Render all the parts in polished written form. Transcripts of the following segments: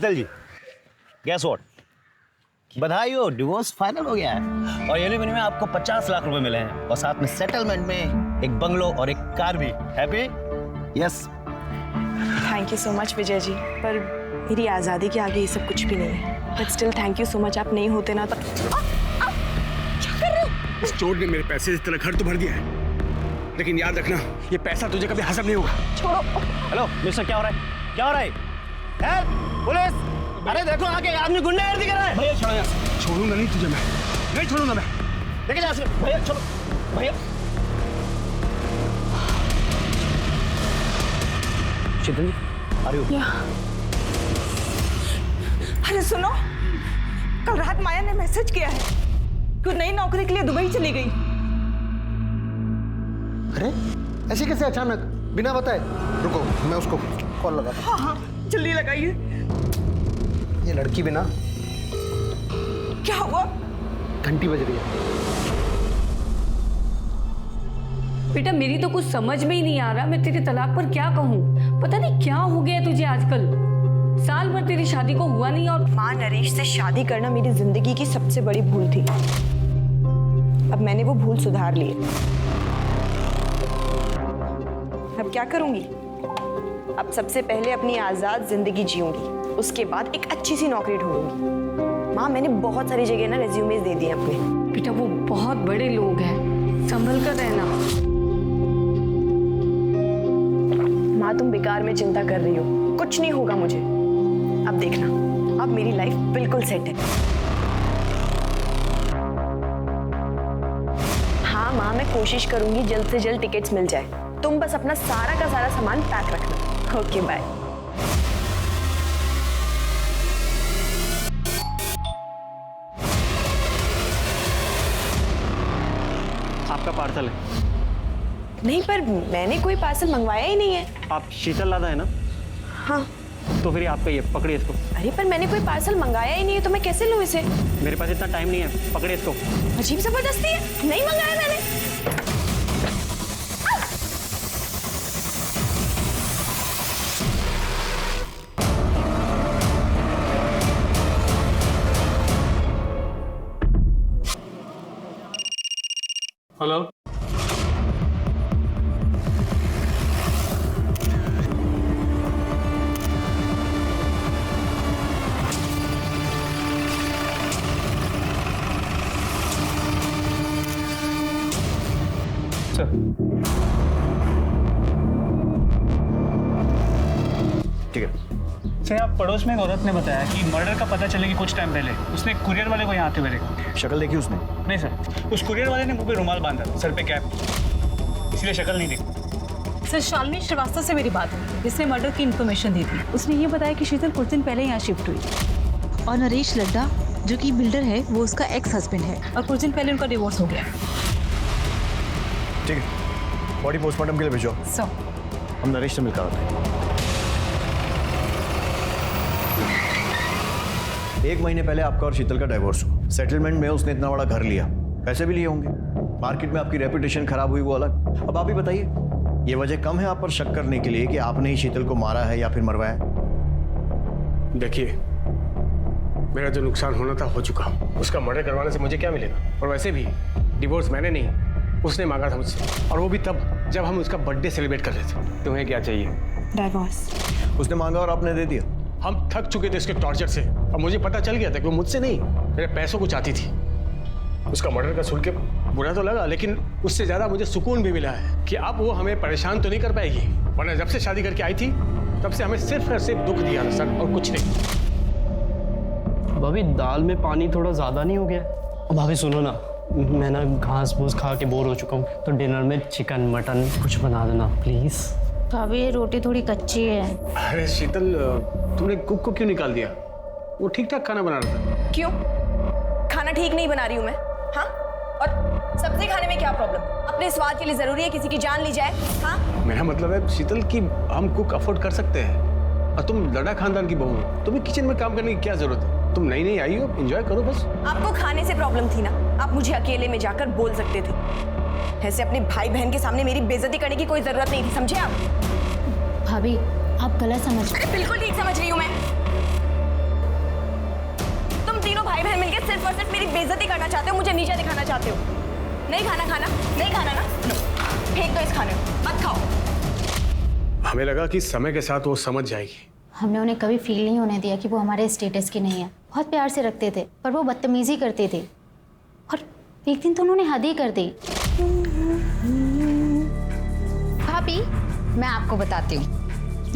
Sheetal ji, gas what, बधाई हो, divorce final हो गया है और एलिमनी में आपको 50 लाख रुपए मिले हैं और साथ में सेटलमेंट में एक बंगलो और एक कार भी। Happy? Yes. Thank you so much Vijay ji, पर मेरी आज़ादी के आगे ये सब कुछ भी नहीं है। But still thank you so much, आप नहीं होते ना तो। क्या कर रहे हो? इस चोर ने मेरे पैसे से तेरा घर तो भर दिया है, लेकिन याद रखना ये पैसा तुझे कभी हजम नहीं होगा। छोड़ो। हेलो मिस्टर, क्या हो रहा है? क्या हो रहा है? हेल्प! पुलिस! अरे देखो आगे आदमी गुंडागर्दी कर रहा है। भैया छोड़ो यार, छोड़ूंगा नहीं तुझे, मैं नहीं छोड़ूंगा मैं। लेके जा इसको। भैया छोड़ो, भैया। शीतल जी, अरे अरे सुनो, कल रात माया ने मैसेज किया है कि वो नई नौकरी के लिए दुबई चली गई। अरे ऐसे कैसे अचानक, बिना बताए? रुको मैं उसको कॉल लगाता हूं। हाँ जल्दी लगाइए। ये लड़की बिना। क्या हुआ? घंटी बज रही है। बेटा मेरी तो कुछ समझ में ही नहीं आ रहा, मैं तेरे तलाक पर क्या कहूँ। पता नहीं क्या हो गया तुझे आजकल, साल भर तेरी शादी को हुआ नहीं और। माँ, नरेश से शादी करना मेरी जिंदगी की सबसे बड़ी भूल थी। अब मैंने वो भूल सुधार ली है। अब क्या करूंगी? अब सबसे पहले अपनी आजाद जिंदगी जीऊंगी, उसके बाद एक अच्छी सी नौकरी ढूंढूंगी। माँ, मैंने बहुत सारी जगह ना रेज्यूमेज दे दिए अपने। बेटा वो बहुत बड़े लोग हैं, संभल कर रहना। माँ, तुम बेकार में चिंता कर रही हो, कुछ नहीं होगा मुझे। अब देखना, अब मेरी लाइफ बिल्कुल सेट है। हाँ माँ, मैं कोशिश करूंगी जल्द से जल्द टिकट्स मिल जाए। तुम बस अपना सारा का सारा सामान पैक रखना। Okay bye. आपका पार्सल है। नहीं, पर मैंने कोई पार्सल मंगवाया ही नहीं है। आप शीतल लादा है ना? हाँ। तो फिर आपका ये, पकड़िए इसको। अरे पर मैंने कोई पार्सल मंगाया ही नहीं है, तो मैं कैसे लूँ इसे? मेरे पास इतना टाइम नहीं है, पकड़िए इसको। अजीब जबरदस्ती है, नहीं मंगाया मैंने। हेलो, ठीक है। सर, आप पड़ोस में एक औरत ने बताया कि मर्डर का पता चलने के कुछ टाइम पहले उसने कुरियर वाले को यहाँ आते हुए देखा। शक्ल देखी उसने? नहीं सर, उस कुरियर वाले ने मुंह पे रुमाल बांधा था, सर पे कैप, इसलिए शक्ल नहीं देखी। सर, शालिनी श्रीवास्तव से मेरी बात हुई, जिसने मर्डर की इन्फॉर्मेशन दी थी। उसने ये बताया कि शीतल कुछ दिन पहले यहाँ शिफ्ट हुई और नरेश लड्डा जो कि बिल्डर है वो उसका एक्स हस्बैंड है और कुछ दिन पहले उनका डिवोर्स हो गया। ठीक है, बॉडी पोस्टमार्टम के लिए भेजो। सर, हम नरेश से मिलकर आते हैं। 1 महीने पहले आपका और शीतल का डाइवोर्स हुआ। सेटलमेंट में उसने इतना बड़ा घर लिया, पैसे भी लिए होंगे, मार्केट में आपकी रेपुटेशन खराब हुई वो अलग। अब आप ही बताइए, ये वजह कम है आप पर शक करने के लिए कि आपने ही शीतल को मारा है या फिर मरवाया? देखिए, मेरा जो नुकसान होना था हो चुका। उसका मर्डर करवाने से मुझे क्या मिलेगा? और वैसे भी डिवोर्स मैंने नहीं, उसने मांगा था मुझसे, और वो भी तब जब हम उसका बर्थडे सेलिब्रेट कर रहे थे। तुम्हें क्या चाहिए? डाइवोर्स। उसने मांगा और आपने दे दिया? हम थक चुके थे इसके टॉर्चर से, और मुझे पता चल गया था कि वो मुझसे नहीं, मेरे पैसों को चाहती थी। उसका मर्डर का सुन के बुरा तो लगा, लेकिन उससे ज्यादा मुझे सुकून भी मिला है कि अब वो हमें परेशान तो नहीं कर पाएगी। वरना जब से शादी करके आई थी तब से हमें सिर्फ और सिर्फ दुख दिया सर, और कुछ नहीं। भाभी, दाल में पानी थोड़ा ज्यादा नहीं हो गया? भाभी सुनो ना, मैं ना घास फूस खा के बोर हो चुका हूँ, तो डिनर में चिकन मटन कुछ बना देना प्लीज। भाभी ये रोटी थोड़ी कच्ची है। अरे शीतल, तुमने कुक को क्यों निकाल दिया? वो ठीक ठाक खाना बना रहा था। क्यों? खाना ठीक नहीं बना रही हूँ मैं? हाँ, और सब्जी खाने में क्या प्रॉब्लम? अपने स्वाद के लिए जरूरी है किसी की जान ली जाए? हाँ, मेरा मतलब है शीतल कि हम कुक अफोर्ड कर सकते हैं, और तुम लड़ा खानदान की बहू हो, तुम्हें किचन में काम करने की क्या जरूरत है? तुम नई नई आई हो, एंजॉय करो बस। आपको खाने से प्रॉब्लम थी ना, आप मुझे अकेले में जाकर बोल सकते थे। ऐसे अपने भाई बहन के सामने मेरी बेइज्जती करने की कोई जरूरत नहीं थी, समझे आप? भाभी आप गलत समझ रहे बिल्कुल ठीक समझ रही हूँ मैं। हो मुझे नीचे दिखाना चाहते हो? नहीं खाना खाना, नहीं खाना ना, लो, फेंक दो इस खाने को, मत खाओ। हमें लगा कि समय के साथ वो समझ जाएगी। हमने उन्हें कभी फील नहीं होने दिया कि वो हमारे स्टेटस की नहीं है। बहुत प्यार से रखते थे, पर वो बदतमीजी करते थे और एक दिन तो उन्होंने हद ही कर दी। भाभी, मैं आपको बताती हूँ,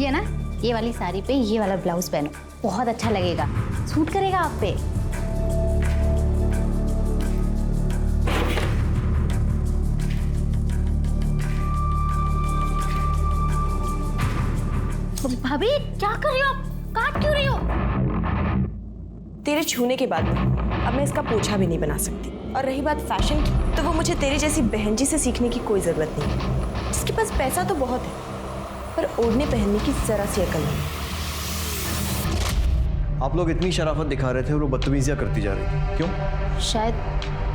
ये ना, ये वाली साड़ी पे ये वाला ब्लाउज पहनो, बहुत अच्छा लगेगा, सूट करेगा आप पे। भाभी क्या कर रही हो आप? काट क्यों रही हो? तेरे छूने के बाद में अब मैं इसका पोछा भी नहीं बना सकती। और रही बात फैशन की, तो वो मुझे तेरी जैसी बहन जी से सीखने की कोई जरूरत नहीं है, जिसके पास पैसा तो बहुत है पर ओढ़ने पहनने की जरा सी अकल नहीं। आप लोग इतनी शराफत दिखा रहे थे और वो बदतमीजियां करती जा रही थी, क्यों? शायद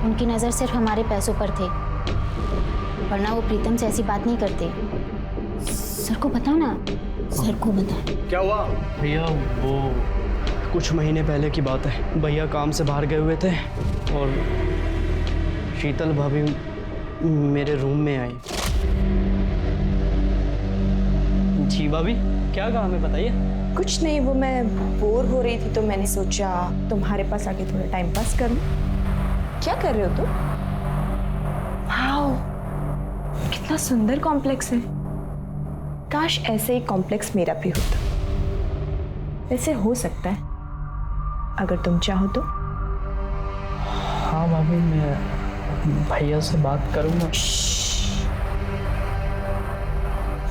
उनकी नज़र सिर्फ हमारे पैसों पर थे, वरना वो प्रीतम से ऐसी बात नहीं करते। सर को बताओ ना, सर को बताओ। क्या हुआ? भैया वो कुछ महीने पहले की बात है। भैया काम से बाहर गए हुए थे और शीतल भाभी मेरे रूम में आई। जी भाभी, क्या कहा हमें बताइए। कुछ नहीं, वो मैं बोर हो रही थी तो मैंने सोचा तुम्हारे पास आके थोड़ा टाइम पास कर लूं। क्या कर रहे हो तुम? वाओ, कितना सुंदर कॉम्प्लेक्स है। काश ऐसे ही कॉम्प्लेक्स मेरा भी होता। वैसे हो सकता है अगर तुम चाहो तो। हाँ भाभी, मैं भैया से बात करूँगा।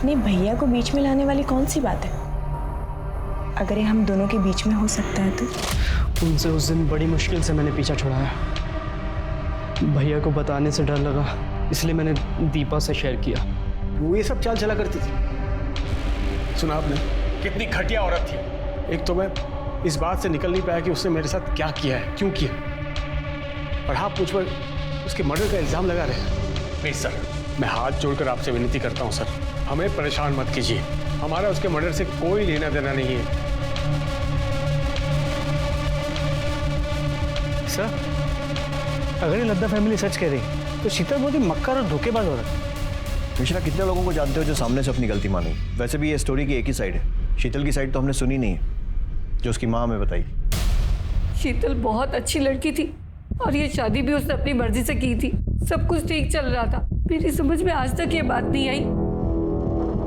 नहीं, भैया को बीच में लाने वाली कौन सी बात है? अगर ये हम दोनों के बीच में हो सकता है तो। उनसे उस दिन बड़ी मुश्किल से मैंने पीछा छुड़ाया। भैया को बताने से डर लगा, इसलिए मैंने दीपा से शेयर किया। वो ये सब चाल चला करती थी। सुना आपने कितनी घटिया औरत थी। एक तो मैं इस बात से निकल नहीं पाया कि उसने मेरे साथ क्या किया है, क्यों किया, और आप मुझ पर उसके मर्डर का इल्जाम लगा रहे हैं। प्लीज सर, मैं हाथ जोड़कर आपसे विनती करता हूँ सर, हमें परेशान मत कीजिए। हमारा उसके मर्डर से कोई लेना देना नहीं है। सर, अगर ये लद्दा फैमिली सच कह रही तो शीतल बहुत ही मक्कार और धोखेबाज औरत है। मिश्रा, कितने लोगों को जानते हो जो सामने से अपनी गलती मानी? वैसे भी ये स्टोरी की एक ही साइड है, शीतल की साइड तो हमने सुनी नहीं है जो उसकी माँ हमें बताई। शीतल बहुत अच्छी लड़की थी और ये शादी भी उसने अपनी मर्जी से की थी। सब कुछ ठीक चल रहा था। मेरी समझ में आज तक ये बात नहीं आई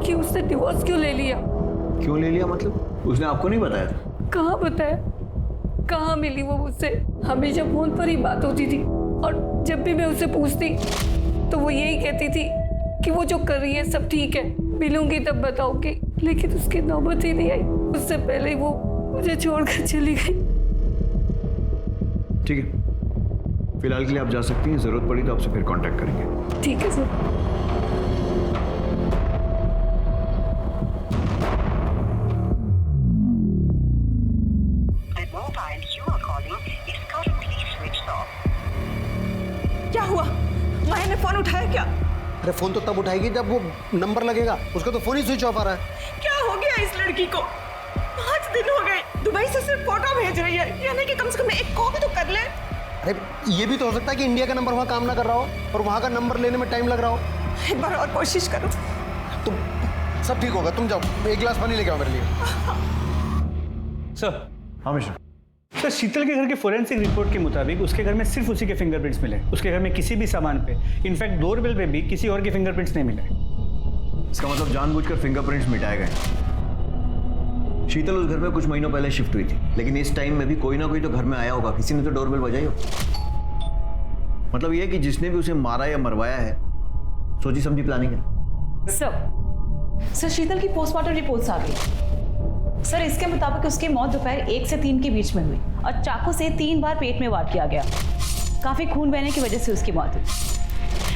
कि उसने डिवोर्स क्यों ले लिया। क्यों ले लिया मतलब? उसने आपको नहीं बताया था? कहाँ बताया, कहाँ मिली वो मुझसे। हमेशा फोन पर ही बात होती थी और जब भी मैं उससे पूछती तो वो यही कहती थी कि वो जो कर रही है सब ठीक है, मिलूंगी तब बताऊंगी। लेकिन उसकी नौबत ही नहीं आई। उससे पहले ही वो मुझे छोड़कर चली गई। ठीक है, फिलहाल के लिए आप जा सकती हैं, जरूरत पड़ी तो आपसे फिर कांटेक्ट करेंगे। ठीक है सर। क्या हुआ? माया ने फोन उठाया क्या? अरे फोन तो तब उठाएगी जब वो नंबर लगेगा, उसका तो फोन ही स्विच ऑफ आ रहा है। क्या हो गया इस लड़की को? 5 दिन हो गए दुबई से सिर्फ फोटो भेज रही है, यानी कि कम से कम एक कॉल तो कर ले। अरे ये भी तो हो सकता है कि इंडिया का नंबर वहाँ काम ना कर रहा हो और वहाँ का नंबर लेने में टाइम लग रहा हो। एक बार और कोशिश करो। तुम सब ठीक होगा, तुम जाओ, एक गिलास पानी लेके आओ मेरे लिए। सर, हाँ मिश्रा। सर, शीतल के घर के फोरेंसिक रिपोर्ट के मुताबिक उसके घर में सिर्फ उसी के फिंगरप्रिंट्स मिले। उसके घर में किसी भी सामान पे, इनफैक्ट डोरबेल पे भी किसी और के फिंगरप्रिंट्स नहीं मिले। इसका मतलब जानबूझकर फिंगरप्रिंट्स मिटाए गए। शीतल उस घर में कुछ महीनों पहले शिफ्ट हुई थी, लेकिन इस टाइम में भी कोई ना कोई तो घर में आया होगा, किसी ने तो डोरबेल बजाई होगी। मतलब यह कि जिसने भी उसे मारा या मरवाया है, सोची समझी प्लानिंग है। सर, शीतल की पोस्टमार्टम रिपोर्ट्स आ गई। सर, इसके मुताबिक उसकी मौत दोपहर 1 से 3 के बीच में हुई और चाकू से 3 बार पेट में वार किया गया। काफी खून बहने की वजह से उसकी मौत हुई,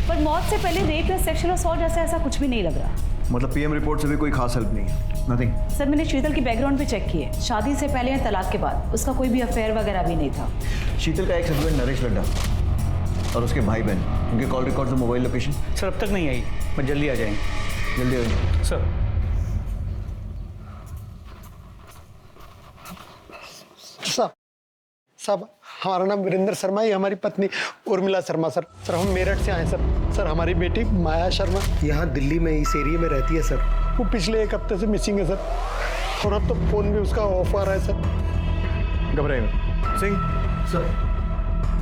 पर मौत से पहले रेप या सेक्सुअल असॉल्ट जैसा ऐसा कुछ भी नहीं लग रहा। मतलब पीएम रिपोर्ट से भी कोई खास हेल्प नहीं है? नथिंग। सर, मैंने शीतल की बैकग्राउंड भी चेक की है। शादी से पहले या तलाक के बाद उसका कोई भी अफेयर वगैरह भी नहीं था। शीतल का एक्स हस्बैंड नरेश लड्डा और उसके भाई बहन, उनके कॉल रिकॉर्ड्स और मोबाइल लोकेशन? सर, अब तक नहीं आई, पर जल्दी आ जाएंगे। जल्दी आइए सर। साहब, हमारा नाम वीरेंद्र शर्मा, ये हमारी पत्नी उर्मिला शर्मा सर। सर हम मेरठ से आए सर। सर हमारी बेटी माया शर्मा यहाँ दिल्ली में इस एरिया में रहती है सर। वो पिछले 1 हफ्ते से मिसिंग है सर, और अब तो फोन भी उसका ऑफ आ रहा है सर। घबराइए मत। सिंह सर,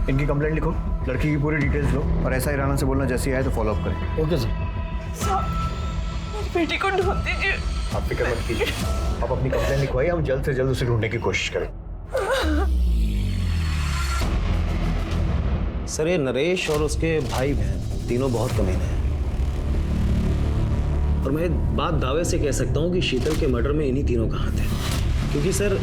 इनकी कंप्लेंट लिखो, लड़की की पूरी डिटेल्स लो और ऐसा ही राना से बोलना जैसे आए तो फॉलो अप करें। Okay sir. बेटी को ढूंढ दीजिए। आप फिक्र मत कीजिए, आप अपनी कंप्लेंट लिखवाइए, हम जल्द से जल्द उसे ढूंढने की कोशिश करें। सर ये नरेश और उसके भाई बहन तीनों बहुत कमीने हैं, और मैं एक बात दावे से कह सकता हूँ कि शीतल के मर्डर में इन्हीं तीनों का हाथ है। क्योंकि सर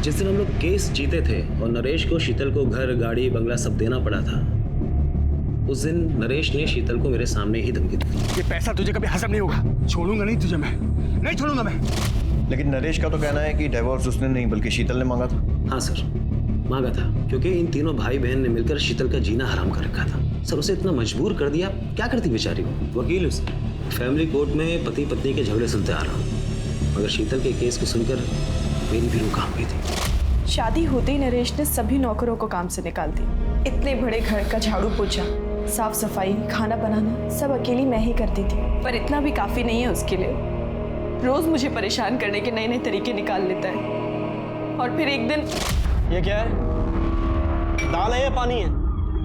जिस दिन हम लोग केस जीते थे और नरेश को शीतल को घर, गाड़ी, बंगला सब देना पड़ा था, उस दिन नरेश ने शीतल को मेरे सामने ही धमकी दी। ये पैसा तुझे कभी हजम नहीं होगा, छोड़ूंगा नहीं तुझे, मैं नहीं छोड़ूंगा मैं। लेकिन नरेश का तो कहना है कि डिवोर्स उसने नहीं बल्कि शीतल ने मांगा था। हाँ सर, मांगा था, क्योंकि इन तीनों भाई बहन ने मिलकर शीतल का जीना हराम कर रखा था। सर उसे इतना मजबूर कर दिया, क्या करती बेचारी को। वकील उसे फैमिली कोर्ट में पति पत्नी के झगड़े सुनते आ रहा हूँ, मगर शीतल के केस को सुनकर मेरी भी रूह कांप गई थी। शादी होते ही नरेश ने सभी नौकरों को काम से निकाल दिया। इतने बड़े घर का झाड़ू पोछा, साफ सफाई, खाना बनाना सब अकेली मैं ही करती थी। पर इतना भी काफी नहीं है उसके लिए। रोज मुझे परेशान करने के नए नए तरीके निकाल लेता है। और फिर एक दिन ये क्या है? दाल है या पानी है?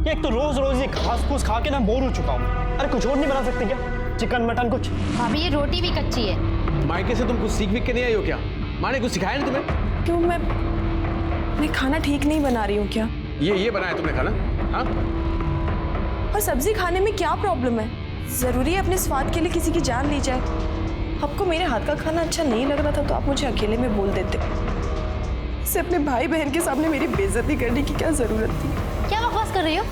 ये एक तो रोज रोज ये घास फूस खा के ना बोर हो चुका हूँ। अरे कुछ और नहीं बना सकते क्या? चिकन मटन कुछ? भाभी ये रोटी भी कच्ची है। मायके से तुम कुछ सीख के नहीं आई हो क्या? माँ ने कुछ सिखाया नहीं तुम्हें? क्यों मैं खाना ठीक नहीं बना रही हूँ क्या? ये बनाया तुमने खाना? हाँ? और सब्जी खाने में क्या प्रॉब्लम है? जरूरी है अपने स्वाद के लिए किसी की जान ली जाए? आपको मेरे हाथ का खाना अच्छा नहीं लग रहा था तो आप मुझे अकेले में बोल देते। इसे अपने भाई बहन के सामने मेरी बेइज्जती करने की क्या जरूरत थी? क्या बकवास कर रही हो?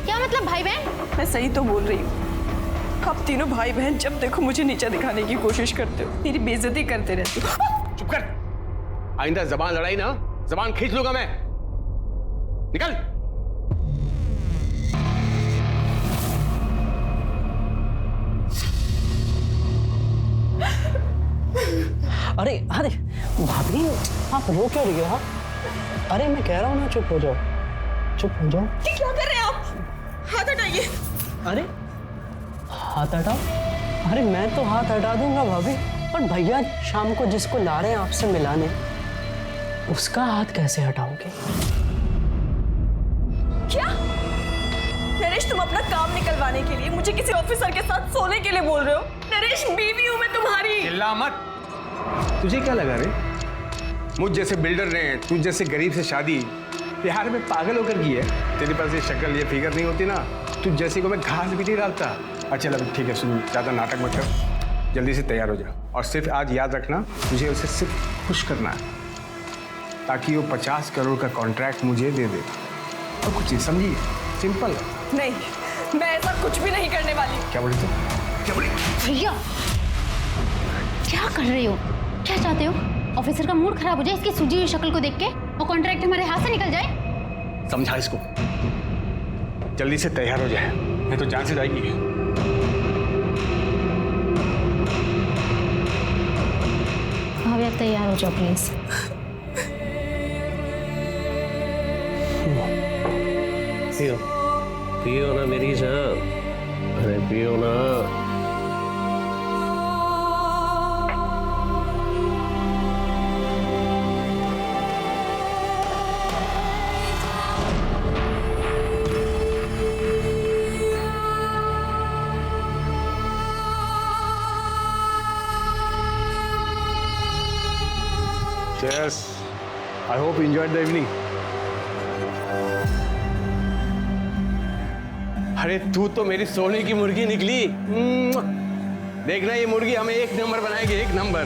क्या मतलब भाई बहन? मैं सही तो बोल रही हूँ। आप तीनों भाई बहन जब देखो मुझे नीचा दिखाने की कोशिश करते हो, मेरी बेइज्जती करते रहते हो। चुप कर। आइंदा जबान लड़ाई ना, जबान खींच लूंगा मैं। निकल। अरे अरे भाभी आप रो क्यों रही हो? हाँ? अरे मैं कह रहा हूँ ना, चुप हो जाओ, चुप हो जाओ। क्या कर रहे हैं आप? हाथ हटाइए। अरे हाथ हटाओ? अरे मैं तो हाथ हटा दूंगा भाभी, और भैया शाम को जिसको ला रहे हैं आपसे मिलाने, उसका हाथ कैसे हटाओगे? क्या? नरेश तुम अपना काम निकलवाने के लिए मुझे किसी ऑफिसर के साथ सोने के लिए बोल रहे हो? नरेश बीवी हूं मैं तुम्हारी। चिल्ला मत। तुझे क्या लगा रे? मुझ जैसे बिल्डर ने तुझ जैसे गरीब से शादी बिहार में पागल होकर की है? तेरे पास ये शक्ल ये फिगर नहीं होती ना, तुझ जैसे को मैं घास भी नहीं डालता। अच्छा चल ठीक है, सुन, ज़्यादा नाटक मत कर, जल्दी से तैयार हो जा। और सिर्फ आज याद रखना, मुझे उसे सिर्फ खुश करना है ताकि वो 50 करोड़ का कॉन्ट्रैक्ट मुझे दे दे। और कुछ नहीं, समझिए, सिंपल है। नहीं, मैं ऐसा कुछ भी नहीं करने वाली। क्या बोली तू? क्या बोली? भैया क्या कर रही हो? क्या चाहते हो? ऑफिसर का मूड खराब हो जाए इसकी सूजी हुई शक्ल को देख के, और कॉन्ट्रैक्ट हमारे हाथ से निकल जाए? समझा इसको, जल्दी से तैयार हो जाए, नहीं तो जान से जाएगी। भाभी आप तैयार हो जाओ प्लीज। पियो पियो ना मेरी जान, अरे पियो ना। Yes, I hope you enjoyed the evening. अरे तू तो मेरी सोने की मुर्गी निकली। देखना ये मुर्गी हमें 1 नंबर बनाएगी, 1 नंबर।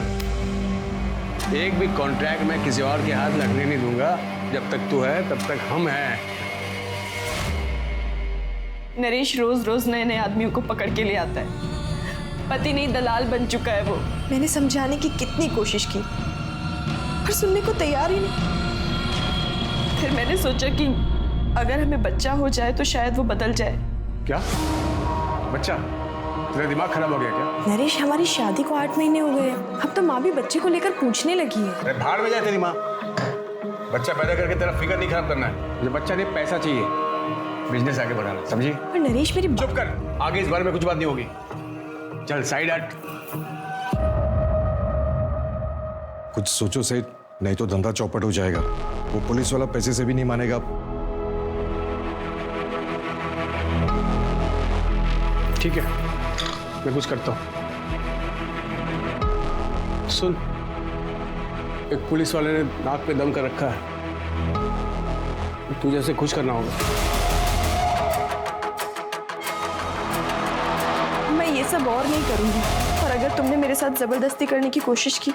एक भी कॉन्ट्रैक्ट मैं किसी और के हाथ लगने नहीं दूंगा। जब तक तू है तब तक हम हैं। नरेश रोज रोज नए नए आदमियों को पकड़ के ले आता है। पति नहीं दलाल बन चुका है वो। मैंने समझाने की कितनी कोशिश की पर सुनने को तैयार ही नहीं। फिर मैंने सोचा कि अगर हमें बच्चा हो जाए तो शायद वो बदल जाए। क्या बच्चा? तेरा दिमाग खराब हो गया क्या? नरेश हमारी शादी को 8 महीने हो गए। अब तो माँ भी बच्चे को लेकर पूछने लगी है। अरे भाड़ में जाए तेरी माँ। बच्चा पैदा करके तेरा फिगर नहीं खराब करना है, मुझे बच्चा नहीं पैसा चाहिए, बिजनेस आगे बढ़ाना है, समझी? पर नरेश मेरी चुप कर, आगे इस बारे में कुछ बात नहीं होगी। चल साइड हट। कुछ सोचो सेठ, नहीं तो धंधा चौपट हो जाएगा। वो पुलिस वाला पैसे से भी नहीं मानेगा। ठीक है, मैं कुछ करता हूँ। सुन, एक पुलिस वाले ने नाक पे दम कर रखा है, तुझे उसे खुश करना होगा। मैं ये सब और नहीं करूंगी, और अगर तुमने मेरे साथ जबरदस्ती करने की कोशिश की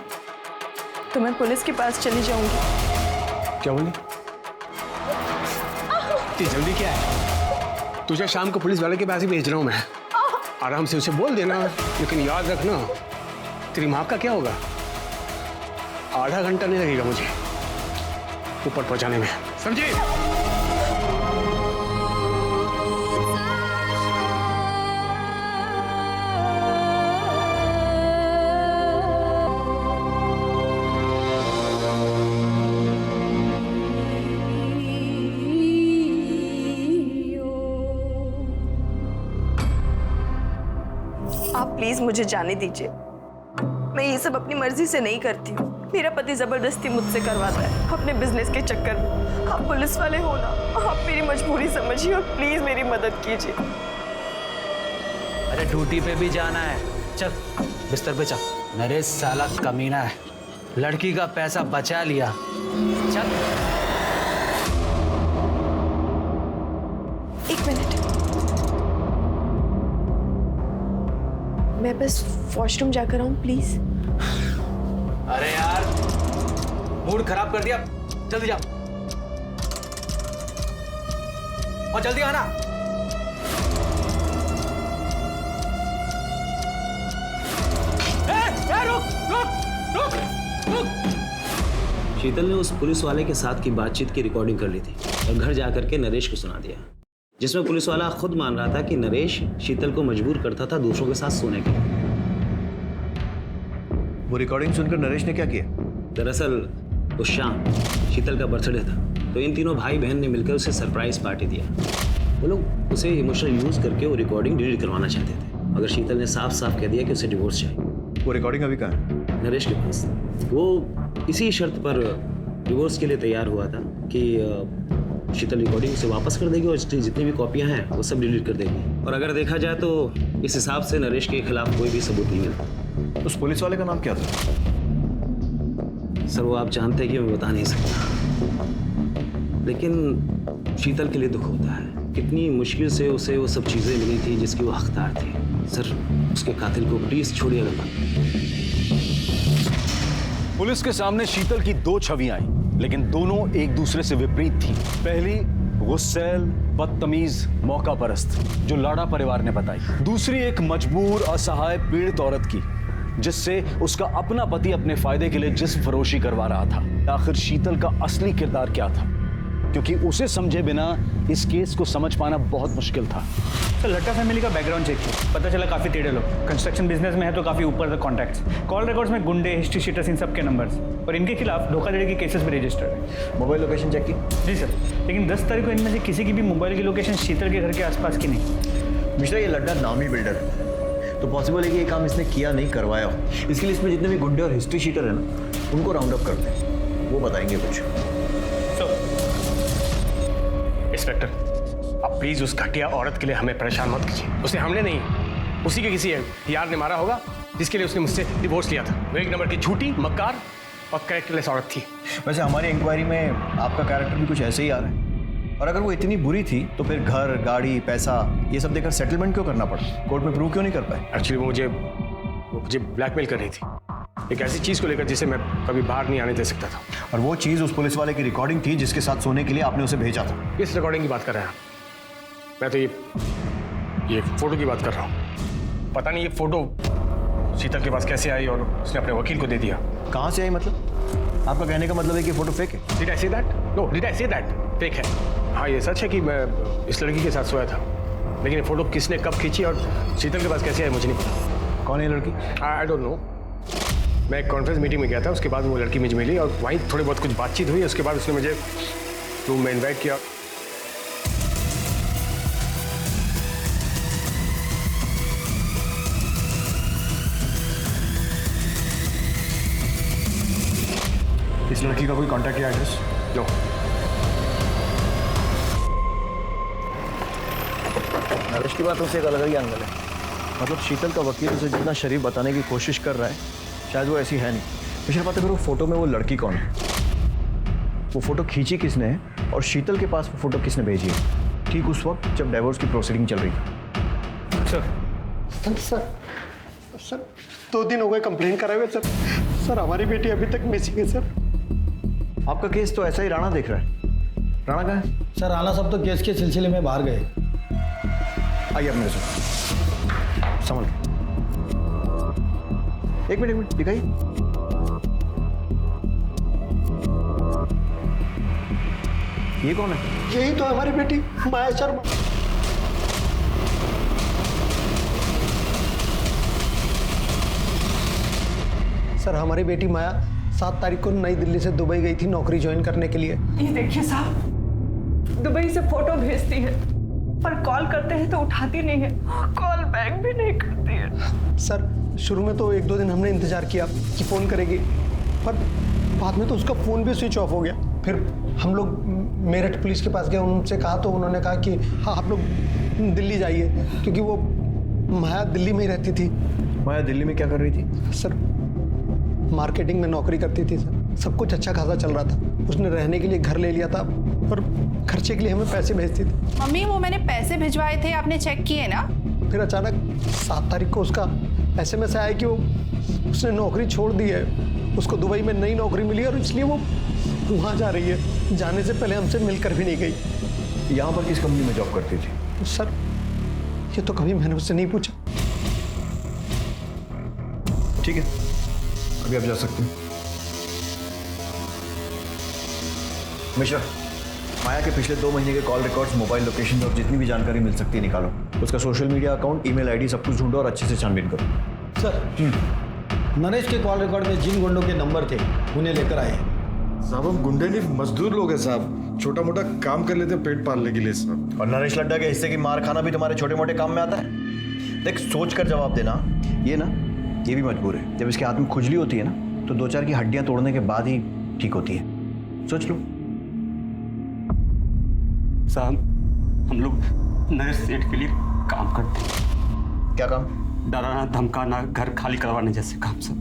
तो मैं पुलिस के पास चली जाऊंगी। क्या बोली? इतनी जल्दी क्या है? तुझे शाम को पुलिस वाले के पास ही भेज रहा हूं मैं। आराम से उसे बोल देना, लेकिन याद रखना तेरी माँ का क्या होगा? आधा घंटा नहीं लगेगा मुझे ऊपर पहुंचाने में, समझे? आप प्लीज मुझे जाने दीजिए, मैं ये सब अपनी मर्जी से नहीं करती हूँ। मेरा पति जबरदस्ती मुझसे करवाता है अपने बिजनेस के चक्कर में। आप पुलिस वाले हो ना, आप मेरी मजबूरी समझिए और प्लीज मेरी मदद कीजिए। अरे ड्यूटी पे भी जाना है, चल बिस्तर पे चल। नरेश साला कमीना है, लड़की का पैसा बचा लिया, चल। एक मिनट, मैं बस वॉशरूम जाकर आऊं प्लीज। अरे यार मूड खराब कर दिया, जल्दी जा और जल्दी आना। रुक। शीतल ने उस पुलिस वाले के साथ की बातचीत की रिकॉर्डिंग कर ली थी और घर जाकर के नरेश को सुना दिया, जिसमें पुलिस वाला खुद मान रहा था कि नरेश शीतल को मजबूर करता था दूसरों के साथ सोने के लिए। वो रिकॉर्डिंग सुनकर नरेश ने क्या किया? दरअसल उस शाम शीतल का बर्थडे था, तो इन तीनों भाई बहन ने मिलकर उसे सरप्राइज पार्टी दिया। वो लोग उसे इमोशनल यूज करके वो रिकॉर्डिंग डिलीट करवाना चाहते थे, मगर शीतल ने साफ साफ कह दिया कि उसे डिवोर्स चाहिए। वो रिकॉर्डिंग अभी कहाँ है? नरेश के पास। वो इसी शर्त पर डिवोर्स के लिए तैयार हुआ था कि शीतल रिकॉर्डिंग उसे वापस कर देगी और जितनी भी कॉपियां हैं वो सब डिलीट कर देगी। और अगर देखा जाए तो इस हिसाब से नरेश के खिलाफ कोई भी सबूत नहीं मिलता। उस पुलिस वाले का नाम क्या था? सर वो आप जानते हैं कि मैं बता नहीं सकता, लेकिन शीतल के लिए दुख होता है। कितनी मुश्किल से उसे वो सब चीज़ें मिली थी जिसकी वो हकदार थी। सर उसके कातिल को प्लीज छोड़िएगा मत। पुलिस के सामने शीतल की दो छवियां आई, लेकिन दोनों एक दूसरे से विपरीत थी। पहली गुस्सैल, बदतमीज, मौका परस्त, जो लाड़ा परिवार ने बताई। दूसरी एक मजबूर, असहाय, पीड़ित औरत की, जिससे उसका अपना पति अपने फायदे के लिए जिस्म फरोशी करवा रहा था। आखिर शीतल का असली किरदार क्या था? क्योंकि उसे समझे बिना इस केस को समझ पाना बहुत मुश्किल था। तो लट्टा फैमिली का बैकग्राउंड चेक किया, पता चला काफी टेढ़े लोग, कंस्ट्रक्शन बिजनेस में है तो काफी ऊपर तक कॉन्टैक्ट्स, कॉल रिकॉर्ड्स में गुंडे, हिस्ट्री शीटर्स, इन सब के नंबर्स, और इनके खिलाफ धोखाधड़ी के केसेस भी रजिस्टर्ड है। मोबाइल लोकेशन चेक की? जी सर, लेकिन 10 तारीख को इनमें से किसी की भी मोबाइल की लोकेशन शीतल के घर के आसपास की नहीं। मिश्रा, ये लड्डा नामी बिल्डर है, तो पॉसिबल है कि ये काम इसने किया नहीं, करवाया हो। इसके लिए इसमें जितने भी गुंडे और हिस्ट्री शीटर है ना, उनको राउंड अप करते हैं, वो बताएंगे कुछ। इंस्पेक्टर, अब प्लीज उस घटिया औरत के लिए हमें परेशान मत कीजिए। उसे हमने नहीं, उसी के किसी यार ने मारा होगा, जिसके लिए उसने मुझसे डिवोर्स लिया था। वो एक नंबर की झूठी, मक्कार और कैरेक्टरलेस औरत थी। वैसे हमारी इंक्वायरी में आपका कैरेक्टर भी कुछ ऐसे ही आ रहा है, और अगर वो इतनी बुरी थी तो फिर घर, गाड़ी, पैसा ये सब देकर सेटलमेंट क्यों करना पड़ा? कोर्ट में प्रूव क्यों नहीं कर पाए? एक्चुअली वो मुझे ब्लैकमेल कर रही थी, एक ऐसी चीज को लेकर जिसे मैं कभी बाहर नहीं आने दे सकता था। और वो चीज उस पुलिस वाले की रिकॉर्डिंग थी जिसके साथ सोने के लिए आपने उसे भेजा था। किस रिकॉर्डिंग की बात कर रहे हैं? मैं तो ये फोटो की बात कर रहा हूँ। पता नहीं ये फोटो शीतल के पास कैसे आई और उसने अपने वकील को दे दिया। कहाँ से आई मतलब? आपका कहने का मतलब है कि फोटो फेक है? Did I say that? No, did I say that? Fake है। हाँ, ये सच है कि मैं इस लड़की के साथ सोया था, लेकिन ये फोटो किसने कब खींची और शीतल के पास कैसे आई मुझे नहीं पता। कौन है लड़की? I don't know. मैं एक कॉन्फ्रेंस मीटिंग में गया था, उसके बाद वो लड़की मुझे मिली और वहीं थोड़ी बहुत कुछ बातचीत हुई। उसके बाद उसने मुझे रूम में इन्वाइट किया। इस लड़की का कोई कांटेक्ट या एड्रेस? नो। नरेश की बात उनसे एक अलग ही एंगल है। मतलब शीतल का वकील उसे जितना शरीफ बताने की कोशिश कर रहा है, शायद वो ऐसी है नहीं। मिश्रा बात करो, फोटो में वो लड़की कौन है? वो फोटो खींची किसने है और शीतल के पास वो फोटो किसने भेजी है? ठीक उस वक्त जब डाइवोर्स की प्रोसीडिंग चल रही थी। सर 2 दिन हो गए कंप्लेंट कराए हुए सर। सर हमारी बेटी अभी तक मिसिंग है सर। आपका केस तो ऐसा ही राणा देख रहा है। राणा कहाँ है? सर राणा साहब तो केस के सिलसिले में बाहर गए। आइए आप मेरे साथ। संभल के। एक मिनट दिखाइए। ये कौन है? यही तो हमारी बेटी माया शर्मा। सर हमारी बेटी माया 7 तारीख को नई दिल्ली से दुबई गई थी नौकरी ज्वाइन करने के लिए। ये देखिए साहब, दुबई से फोटो भेजती है पर कॉल करते हैं तो उठाती नहीं है, कॉल बैक भी नहीं करती है। सर शुरू में तो 1-2 दिन हमने इंतजार किया कि फ़ोन करेगी, पर बाद में तो उसका फ़ोन भी स्विच ऑफ हो गया। फिर हम लोग मेरठ पुलिस के पास गए, उनसे कहा तो उन्होंने कहा कि हाँ आप लोग दिल्ली जाइए, क्योंकि वो माया दिल्ली में ही रहती थी। माया दिल्ली में क्या कर रही थी? सर मार्केटिंग में नौकरी करती थी सर। सब कुछ अच्छा खासा चल रहा था। उसने रहने के लिए घर ले लिया था और खर्चे के लिए हमें पैसे भेजती थी। मम्मी वो मैंने पैसे भिजवाए थे, आपने चेक किए ना? फिर अचानक 7 तारीख को उसका SMS आया कि उसने नौकरी छोड़ दी है, उसको दुबई में नई नौकरी मिली और इसलिए वो वहाँ जा रही है। जाने से पहले हमसे मिलकर भी नहीं गई। यहाँ पर किस कंपनी में जॉब करती थी? सर ये तो कभी मैंने उससे नहीं पूछा। ठीक है, अभी आप जा सकते हैं। मिश्रा, माया के पिछले 2 महीने के कॉल रिकॉर्ड्स, मोबाइल लोकेशन और जितनी भी जानकारी मिल सकती है निकालो। उसका social media account, email ID सब कुछ ढूंढो और अच्छे से छानबीन करो। सर नरेश के कॉल रिकॉर्ड में जिन गुंडों के नंबर थे उन्हें लेकर आए। साहब हम गुंडे नहीं, मजदूर लोग हैं साहब। छोटा मोटा काम कर लेते हैं पेट पालने के लिए साहब। और नरेश लड्डा के हिस्से की मार खाना भी तुम्हारे छोटे मोटे काम में आता है? देख सोच कर जवाब देना। ये भी मजबूर है। जब इसके हाथ में खुजली होती है ना तो 2-4 की हड्डियां तोड़ने के बाद ही ठीक होती है। सोच लो। साहब हम लोग नरेश सेठ के लिए काम करते हैं। क्या काम? डराना धमकाना, घर खाली करवाने जैसे काम सब।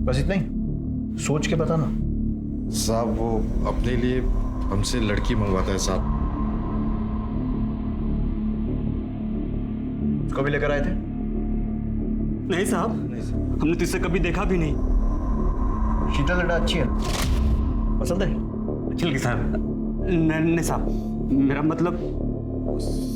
बस इतना ही? सोच के बताना। साहब वो अपने लिए हमसे लड़की मंगवाता है साहब। उसको भी लेकर आए थे? नहीं साहब, हमने तो इसे कभी देखा भी नहीं। शीतल लड्डा अच्छी है, पसंद है? अच्छी लगी साहब। नहीं साहब, मेरा मतलब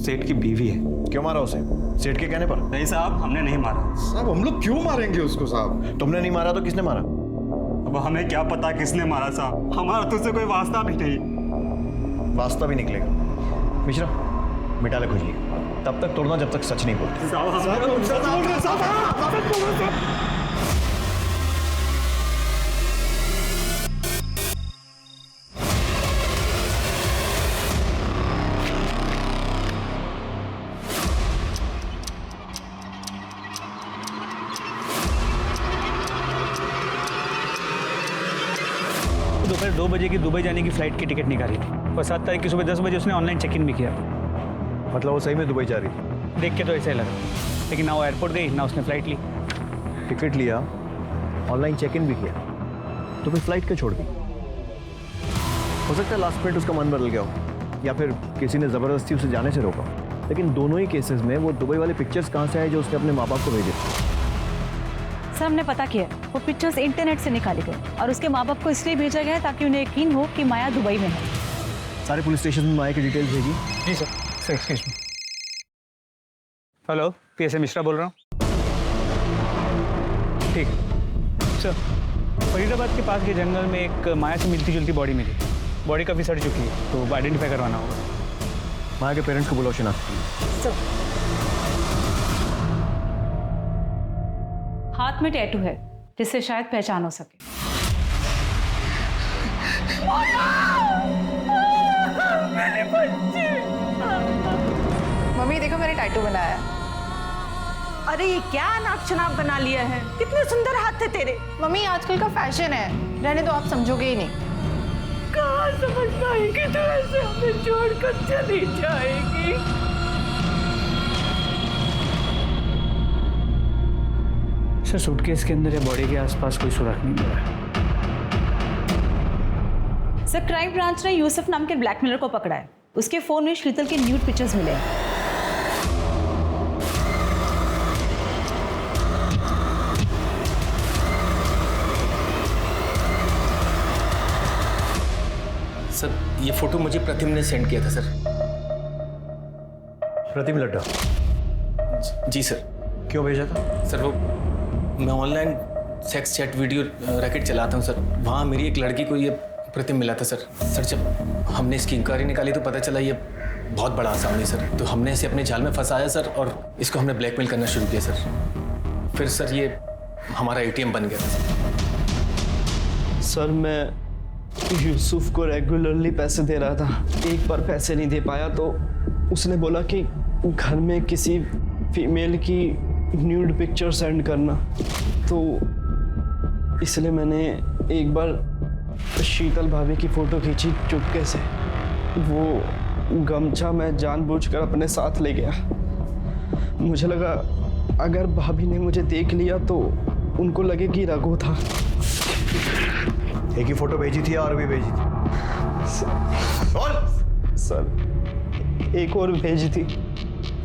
सेठ की बीवी है। क्यों मारा उसे? सेठ के कहने पर? नहीं साहब, हमने नहीं मारा। साहब हम लोग क्यों मारेंगे उसको साहब? तुमने नहीं मारा तो किसने मारा? अब हमें क्या पता किसने मारा साहब, हमारा तो उससे कोई वास्ता भी नहीं। वास्ता भी निकलेगा। मिश्रा मिटा ले खुजली, तब तक तोड़ना जब तक सच नहीं बोलते। दोपहर 2 बजे की दुबई जाने की फ़्लाइट की टिकट निकाली थी और 7 तारीख की सुबह 10 बजे उसने ऑनलाइन चेक इन भी किया। मतलब वो सही में दुबई जा रही थी? देख के तो ऐसा ही लगा, लेकिन ना वो एयरपोर्ट गई ना उसने फ़्लाइट ली। टिकट लिया, ऑनलाइन चेक इन भी किया, तो फिर फ्लाइट क्यों छोड़ दी? हो सकता है लास्ट मिनट उसका मन बदल गया हो, या फिर किसी ने ज़बरदस्ती उसे जाने से रोका। लेकिन दोनों ही केसेस में वो दुबई वाले पिक्चर्स कहाँ से आए जो उसने अपने माँ बाप को भेजे? सर हमने पता किया, वो पिक्चर्स इंटरनेट से निकाले गए और उसके माँ बाप को इसलिए भेजा गया ताकि उन्हें यकीन हो कि माया दुबई में है। सारे पुलिस स्टेशन में माया की डिटेल्स भेजी? जी sir, excuse me. Hello, PSA Mishra बोल रहा हूँ। ठीक सर, फरीदाबाद के पास के जंगल में एक माया से मिलती जुलती बॉडी मिली। बॉडी काफ़ी सड़ चुकी है, तो आइडेंटिफाई करवाना होगा। माया के पेरेंट्स को बुलाओ शिनाख्त। हाथ में टैटू है, जिससे शायद पहचान हो सके। मम्मी देखो मैंने टैटू बनाया। अरे ये क्या अनाप शनाप बना लिया है, कितने सुंदर हाथ थे तेरे। मम्मी आजकल का फैशन है, रहने दो, आप समझोगे ही नहीं। कहाँ समझ पाएगी तो ऐसे हमें छोड़कर चली जाएगी। सर सूटकेस के अंदर या बॉडी के आसपास कोई सुराग नहीं मिला है। सर क्राइम ब्रांच ने यूसुफ नाम के ब्लैकमेलर को पकड़ा है। उसके फोन में शीतल के न्यूड पिक्चर्स मिले हैं। सर ये फोटो मुझे प्रतिम ने सेंड किया था सर। प्रतिम लड्डा? जी सर। क्यों भेजा था? सर वो मैं online sex chat video racket चलाता हूँ सर, वहाँ मेरी एक लड़की को ये प्रतिम मिला था सर। सर जब हमने इसकी इंक्वायरी निकाली तो पता चला ये बहुत बड़ा आसामी सर, तो हमने इसे अपने जाल में फंसाया सर और इसको हमने ब्लैकमेल करना शुरू किया सर। फिर सर ये हमारा ATM बन गया था। सर मैं यूसुफ को रेगुलरली पैसे दे रहा था, एक बार पैसे नहीं दे पाया तो उसने बोला कि घर में किसी फीमेल की न्यूड पिक्चर सेंड करना, तो इसलिए मैंने एक बार शीतल भाभी की फ़ोटो खींची चुपके से। वो गमछा मैं जानबूझकर अपने साथ ले गया। मुझे लगा अगर भाभी ने मुझे देख लिया तो उनको लगे कि रघु था। एक ही फोटो भेजी थी और भी भेजी थी? सर एक और भेजी थी।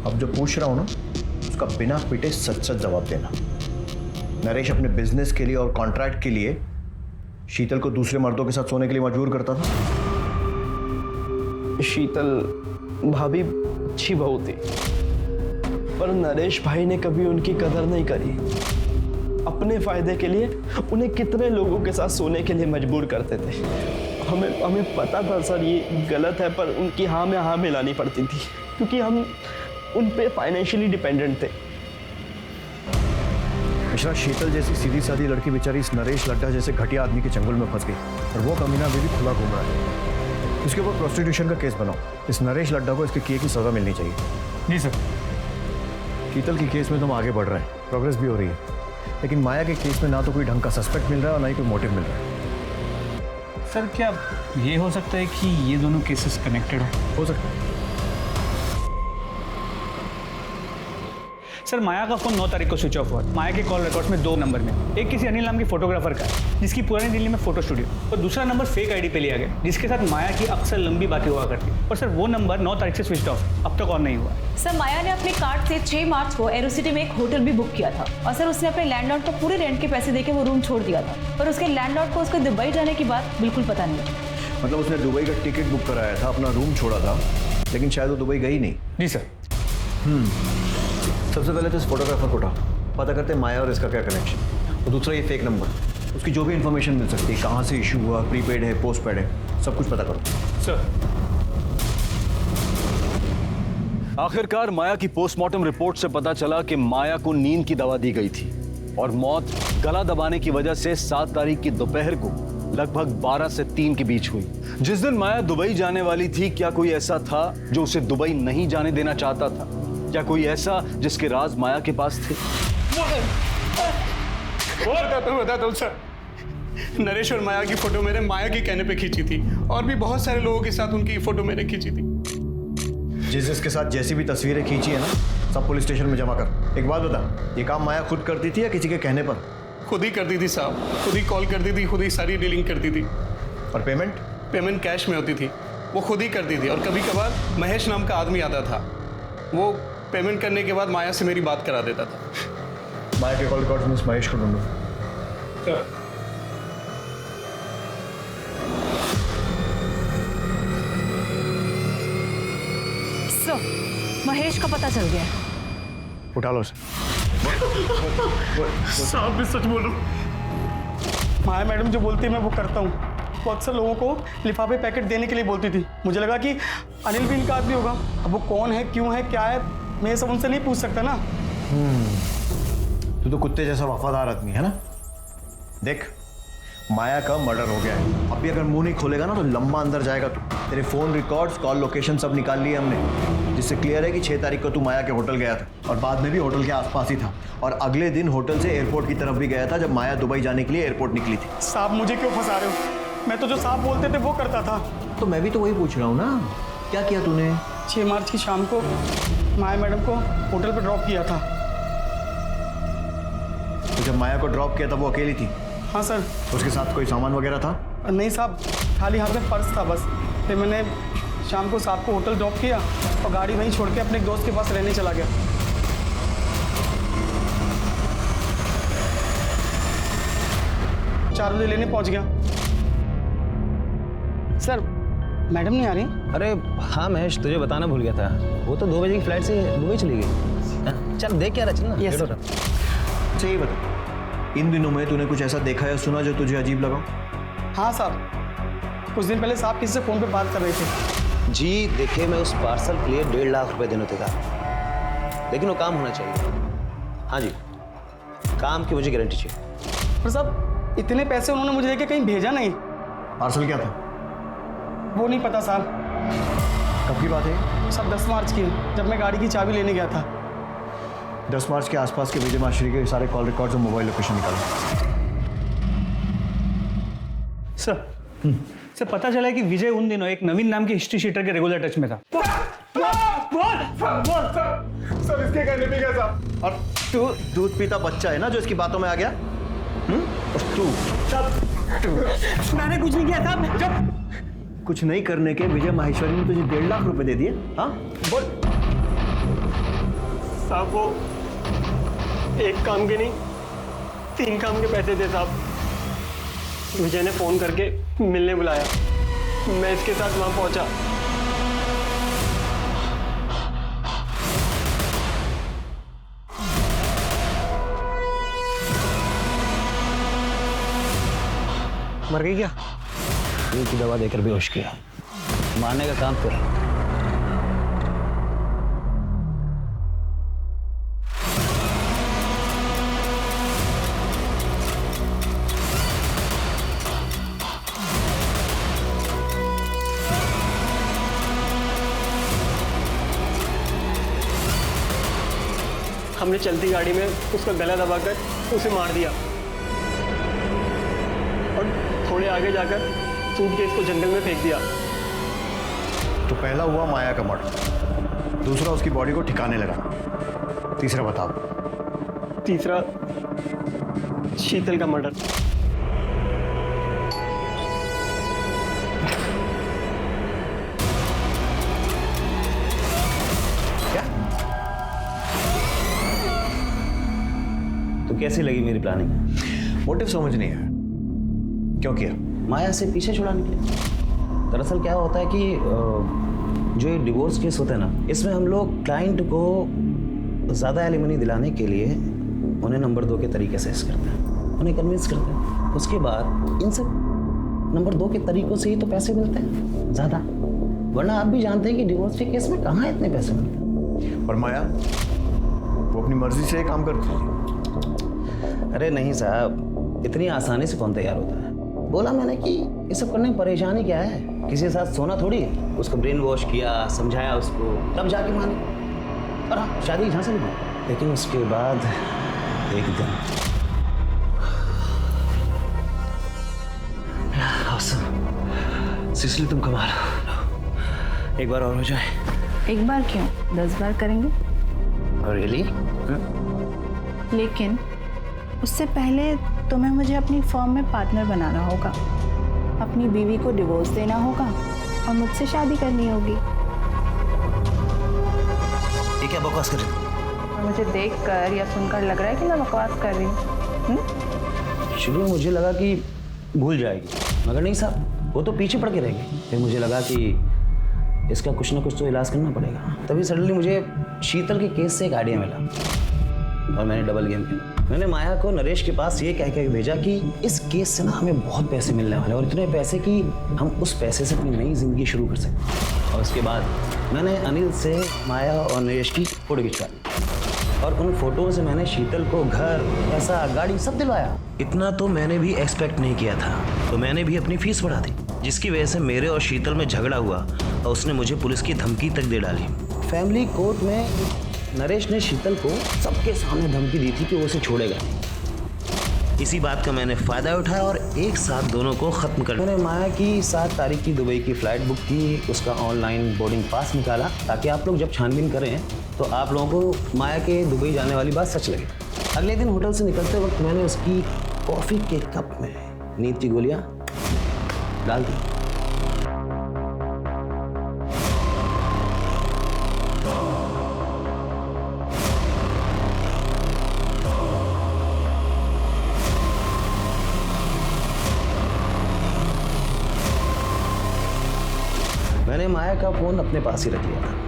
अब जो पूछ रहा हूं ना उसका बिना पिटे सच सच जवाब देना। नरेश अपने बिजनेस के लिए और कॉन्ट्रैक्ट के लिए शीतल को दूसरे मर्दों के साथ सोने के लिए मजबूर करता था। शीतल भाभी अच्छी बहू थी, पर नरेश भाई ने कभी उनकी कदर नहीं करी। अपने फायदे के लिए उन्हें कितने लोगों के साथ सोने के लिए मजबूर करते थे। हमें पता था सर ये गलत है, पर उनकी हाँ में हाँ मिलानी पड़ती थी क्योंकि हम उन पे फाइनेंशियली डिपेंडेंट थे। मिश्रा, शीतल जैसी सीधी सादी लड़की बेचारी इस नरेश लड्डा जैसे घटिया आदमी के चंगुल में फंस गई और वो कमीना अभी भी खुला घूम रहा है। इसके ऊपर प्रोस्टिट्यूशन का केस बनाओ। इस नरेश लड्डा को इसके किए की सजा मिलनी चाहिए। जी सर। शीतल की केस में तो हम आगे बढ़ रहे हैं, प्रोग्रेस भी हो रही है, लेकिन माया के केस में ना तो कोई ढंग का सस्पेक्ट मिल रहा है और ना ही कोई मोटिव मिल रहा है। सर क्या ये हो सकता है कि ये दोनों केसेस कनेक्टेड हो सकता है। सर माया का फोन 9 तारीख को स्विच ऑफ हुआ। माया के कॉल रिकॉर्ड्स में 2 नंबर में, एक किसी अनिल नाम की फोटोग्राफर का है जिसकी पुरानी दिल्ली में फोटो स्टूडियो, और दूसरा नंबर फेक आईडी पे लिया गया जिसके साथ माया की अक्सर लंबी बातें हुआ करती। और सर वो नंबर 9 तारीख से स्विच ऑफ, अब तक ऑन नहीं हुआ। सर माया ने अपने कार्ड से 6 मार्च को एरोसिटी में एक होटल भी बुक किया था और सर उसने अपने लैंडलॉर्ड को पूरे रेंट के पैसे देके वो रूम छोड़ दिया था, पर उसके लैंडलॉर्ड को उसके दुबई जाने की बात बिल्कुल पता नहीं। मतलब उसने दुबई का टिकट बुक कराया था, अपना रूम छोड़ा था, लेकिन शायद वो दुबई गई नहीं। जी सर। सबसे पहले तो इस फोटोग्राफर को उठाओ, पता करते हैं माया और इसका क्या कनेक्शन। और दूसरा ये फेक नंबर, उसकी जो भी इंफॉर्मेशन मिल सकती है, कहाँ से इशू हुआ, प्रीपेड है, पोस्टपेड है, सब कुछ पता करो। सर आखिरकार माया की पोस्टमार्टम रिपोर्ट से पता चला कि माया को नींद की दवा दी गई थी और मौत गला दबाने की वजह से 7 तारीख की दोपहर को लगभग 12 से 3 के बीच हुई। जिस दिन माया दुबई जाने वाली थी, क्या कोई ऐसा था जो उसे दुबई नहीं जाने देना चाहता था? क्या कोई ऐसा जिसके राज माया के पास थे? बताता हूँ सर। नरेश और माया की फोटो मैंने माया के कहने पे खींची थी और भी बहुत सारे लोगों के साथ उनकी फोटो मैंने खींची थी। जिसके साथ जैसी भी तस्वीरें खींची है ना, सब पुलिस स्टेशन में जमा कर। एक बात बता, ये काम माया खुद करती थी या किसी के कहने पर? खुद ही करती थी साहब, खुद ही कॉल करती थी, खुद ही सारी डीलिंग करती थी। और पेमेंट? पेमेंट कैश में होती थी, वो खुद ही करती थी। और कभी कभार महेश नाम का आदमी आता था, वो पेमेंट करने के बाद माया से मेरी बात करा देता था। माया के कॉल रिकॉर्ड्स में महेश को ढूंढो। सर महेश का पता चल गया। उठा लो उसे। साहब भी सच बोल रहा हूँ। माया मैडम जो बोलती है मैं वो करता हूँ। वो अक्सर लोगों को लिफाफे पैकेट देने के लिए बोलती थी। मुझे लगा कि अनिल भी इनका आदमी होगा। अब वो कौन है, क्यों है, क्या है, मैं ये सब उनसे नहीं पूछ सकता ना। तू तो कुत्ते जैसा वफादार आदमी है ना, देख, माया का मर्डर हो गया है। अभी अगर मुंह नहीं खोलेगा ना तो लंबा अंदर जाएगा तू। तेरे फोन रिकॉर्ड्स, कॉल लोकेशन सब निकाल लिए हमने, जिससे क्लियर है कि 6 तारीख को तू माया के होटल गया था और बाद में भी होटल के आसपास ही था, और अगले दिन होटल से एयरपोर्ट की तरफ भी गया था जब माया दुबई जाने के लिए एयरपोर्ट निकली थी। साहब मुझे क्यों फंसा रहे हो? मैं तो जो साहब बोलते थे वो करता था। तो मैं भी तो वही पूछ रहा हूँ ना, क्या किया तूने? 6 मार्च की शाम को माया मैडम को होटल पर ड्रॉप किया था। तो जब माया को ड्रॉप किया था वो अकेली थी? हाँ सर। उसके साथ कोई सामान वगैरह था? नहीं साहब, खाली हाथ में पर्स था बस। फिर मैंने शाम को साहब को होटल ड्रॉप किया और गाड़ी वहीं छोड़ के अपने एक दोस्त के पास रहने चला गया। चार बजे लेने पहुंच गया। सर मैडम नहीं आ रही? अरे हाँ महेश, तुझे बताना भूल गया था, वो तो 2 बजे की फ्लाइट से दुबई चली गई। हाँ, चल देख क्या रहा, चल ना। Yes, बैठो sir. ना। अच्छा ये बता, इन दिनों में तूने कुछ ऐसा देखा या सुना जो तुझे अजीब लगा? हाँ साहब, कुछ दिन पहले साहब किसी से फ़ोन पे बात कर रहे थे। जी देखिए, मैं उस पार्सल के लिए 1.5 लाख रुपए देने था, लेकिन वो काम होना चाहिए। हाँ जी, काम की मुझे गारंटी चाहिए। पर साहब इतने पैसे उन्होंने मुझे देके कहीं भेजा नहीं। पार्सल क्या था? वो नहीं पता साहब। कब की बात है? सब 10 मार्च की, जब मैं गाड़ी की चाबी लेने गया था। 10 मार्च के आसपास के विजय माशरी के सारे कॉल रिकॉर्ड्स और मोबाइल लोकेशन निकालो। सर पता चला है कि विजय उन दिनों एक नवीन नाम के हिस्ट्री शीटर के रेगुलर टच में था। सर इसके कहने पे क्या साहब? और तू दूध पीता बच्चा है ना जो इसकी बातों में आ गया? और तू मैंने कुछ नहीं किया साहब। जब कुछ नहीं करने के विजय माहेश्वरी ने तुझे 1.5 लाख रुपए दे दिए? हाँ बोल। साहब वो एक काम के नहीं 3 काम के पैसे थे साहब। विजय ने फोन करके मिलने बुलाया, मैं इसके साथ वहां पहुंचा। मर गई क्या? नींद की दवा देकर बेहोश किया, मारने का काम कर। हमने चलती गाड़ी में उसका गला दबाकर उसे मार दिया और थोड़े आगे जाकर सूटकेस को जंगल में फेंक दिया। तो पहला हुआ माया का मर्डर, दूसरा उसकी बॉडी को ठिकाने लगाना, तीसरा बताओ। तीसरा शीतल का मर्डर। क्या? तो कैसी लगी मेरी प्लानिंग? मोटिव समझ नहीं है, क्यों किया? माया से पीछे छुड़ाने के लिए। दरअसल क्या होता है कि जो ये डिवोर्स केस होता है ना, इसमें हम लोग क्लाइंट को ज़्यादा एलिमनी दिलाने के लिए उन्हें नंबर 2 के तरीके से करते हैं, उन्हें कन्विंस करते हैं। उसके बाद इन सब नंबर 2 के तरीकों से ही तो पैसे मिलते हैं ज़्यादा, वरना आप भी जानते हैं कि डिवोर्स के केस में कहाँ इतने पैसे मिलते हैं। और माया वो अपनी मर्जी से काम करती है? अरे नहीं साहब, इतनी आसानी से कौन तैयार होता है। बोला मैंने कि ये सब करने में परेशानी क्या है, किसी के साथ सोना थोड़ी है। उसको ब्रेन वॉश किया, समझाया उसको, तब जाके मानी। और हाँ, शादी यहाँ से भी मानी। लेकिन उसके बाद एक दिन सिसिली तुम कमाल हो, एक बार और हो जाए। एक बार क्यों, 10 बार करेंगे। रियली? लेकिन उससे पहले तुम्हें मुझे अपनी फर्म में पार्टनर बनाना होगा, अपनी बीवी को डिवोर्स देना होगा और मुझसे शादी करनी होगी। ये क्या बकवास कर रही हो? मुझे देखकर या सुनकर लग रहा है कि मैं बकवास कर रही हूँ। शुरू में मुझे लगा कि भूल जाएगी, मगर नहीं साहब, वो तो पीछे पड़ के रहेगी। फिर मुझे लगा कि इसका कुछ ना कुछ तो इलाज करना पड़ेगा। तभी सडनली मुझे शीतल के केस से एक आइडिया मिला और मैंने डबल गेम खेला। मैंने माया को नरेश के पास ये कह के भेजा कि इस केस से ना हमें बहुत पैसे मिलने वाले और इतने पैसे कि हम उस पैसे से अपनी नई जिंदगी शुरू कर सकते। और उसके बाद मैंने अनिल से माया और नरेश की फोटो खिंचवा ली। और उन फोटो से मैंने शीतल को घर, पैसा, गाड़ी सब दिलवाया। इतना तो मैंने भी एक्सपेक्ट नहीं किया था, तो मैंने भी अपनी फीस बढ़ा दी, जिसकी वजह से मेरे और शीतल में झगड़ा हुआ और उसने मुझे पुलिस की धमकी तक दे डाली। फैमिली कोर्ट में नरेश ने शीतल को सबके सामने धमकी दी थी कि वो उसे छोड़ेगा। इसी बात का मैंने फ़ायदा उठाया और एक साथ दोनों को ख़त्म कर। मैंने माया की 7 तारीख की दुबई की फ़्लाइट बुक की, उसका ऑनलाइन बोर्डिंग पास निकाला, ताकि आप लोग जब छानबीन करें तो आप लोगों को माया के दुबई जाने वाली बात सच लगे। अगले दिन होटल से निकलते वक्त मैंने उसकी कॉफ़ी के कप में नींद की गोलियाँ डाल दी। मैंने माया का फ़ोन अपने पास ही रख लिया था।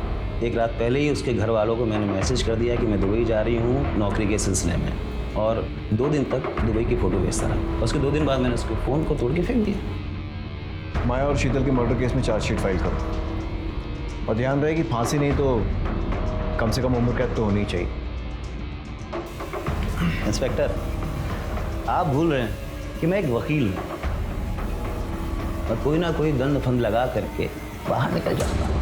एक रात पहले ही उसके घर वालों को मैंने मैसेज कर दिया कि मैं दुबई जा रही हूँ नौकरी के सिलसिले में, और 2 दिन तक दुबई की फ़ोटो भेजता रहा। उसके 2 दिन बाद मैंने उसके फ़ोन को तोड़ के फेंक दिया। माया और शीतल के मर्डर केस में चार्जशीट फाइल करो, और ध्यान रहे कि फांसी नहीं तो कम से कम उम्र कैद तो होनी चाहिए। इंस्पेक्टर, आप भूल रहे हैं कि मैं एक वकील हूँ और कोई ना कोई गंद फंद लगा करके बाहर निकल जाता हूँ।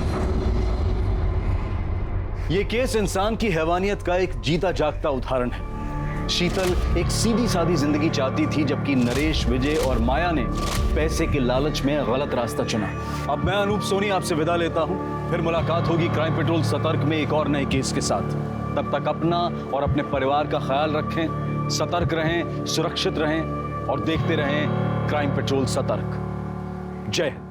ये केस इंसान की हैवानियत का एक जीता जागता उदाहरण है। शीतल एक सीधी सादी जिंदगी चाहती थी, जबकि नरेश, विजय और माया ने पैसे के लालच में गलत रास्ता चुना। अब मैं अनूप सोनी आपसे विदा लेता हूं, फिर मुलाकात होगी क्राइम पेट्रोल सतर्क में एक और नए केस के साथ। तब तक अपना और अपने परिवार का ख्याल रखें, सतर्क रहें, सुरक्षित रहें और देखते रहें क्राइम पेट्रोल सतर्क। जय हिंद।